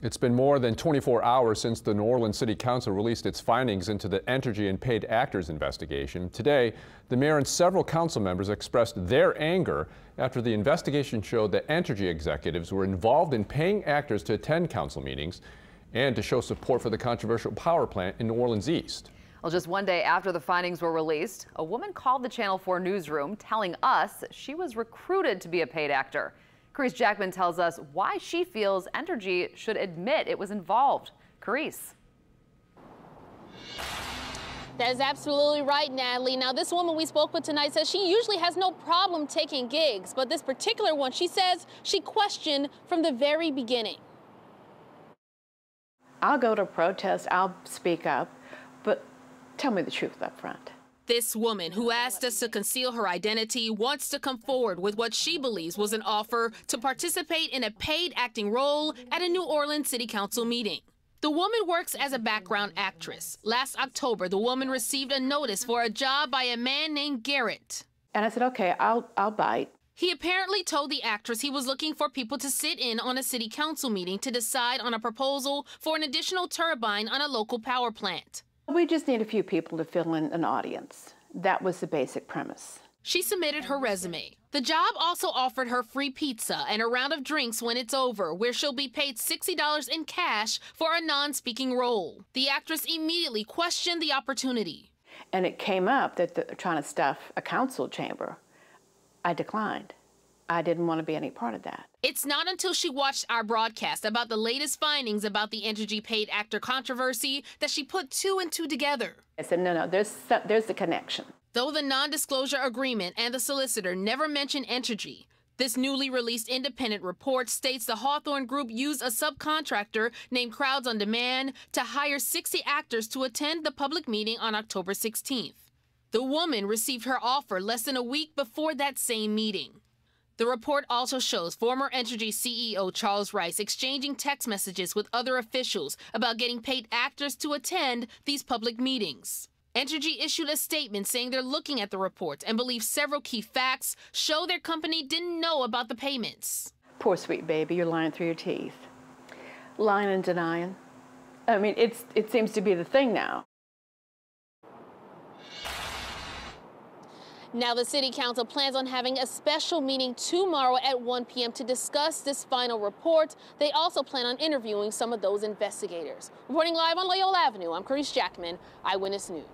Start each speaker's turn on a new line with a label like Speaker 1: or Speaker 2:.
Speaker 1: It's been more than 24 hours since the New Orleans City Council released its findings into the Entergy and paid actors investigation. Today, the mayor and several council members expressed their anger after the investigation showed that Entergy executives were involved in paying actors to attend council meetings and to show support for the controversial power plant in New Orleans East.
Speaker 2: Well, just one day after the findings were released, a woman called the Channel 4 newsroom telling us she was recruited to be a paid actor. Carice Jackman tells us why she feels Entergy should admit it was involved. Carice.
Speaker 3: That is absolutely right, Natalie. Now, this woman we spoke with tonight says she usually has no problem taking gigs, but this particular one, she says she questioned from the very beginning.
Speaker 4: I'll go to protest, I'll speak up, but tell me the truth up front.
Speaker 3: This woman, who asked us to conceal her identity, wants to come forward with what she believes was an offer to participate in a paid acting role at a New Orleans City Council meeting. The woman works as a background actress. Last October, the woman received a notice for a job by a man named Garrett.
Speaker 4: And I said, okay, I'll bite.
Speaker 3: He apparently told the actress he was looking for people to sit in on a city council meeting to decide on a proposal for an additional turbine on a local power plant.
Speaker 4: We just need a few people to fill in an audience. That was the basic premise.
Speaker 3: She submitted her resume. The job also offered her free pizza and a round of drinks when it's over, where she'll be paid $60 in cash for a non-speaking role. The actress immediately questioned the opportunity.
Speaker 4: And it came up that they're trying to stuff a council chamber. I declined. I didn't want to be any part of that.
Speaker 3: It's not until she watched our broadcast about the latest findings about the Entergy paid actor controversy that she put two and two together.
Speaker 4: I said, no, there's the connection.
Speaker 3: Though the non-disclosure agreement and the solicitor never mentioned Entergy, this newly released independent report states the Hawthorne Group used a subcontractor named Crowds on Demand to hire 60 actors to attend the public meeting on October 16th. The woman received her offer less than a week before that same meeting. The report also shows former Entergy CEO Charles Rice exchanging text messages with other officials about getting paid actors to attend these public meetings. Entergy issued a statement saying they're looking at the report and believe several key facts show their company didn't know about the payments.
Speaker 4: Poor sweet baby, you're lying through your teeth. Lying and denying. I mean, it seems to be the thing now.
Speaker 3: Now, the City Council plans on having a special meeting tomorrow at 1 p.m. to discuss this final report. They also plan on interviewing some of those investigators. Reporting live on Loyola Avenue, I'm Carice Jackman, Eyewitness News.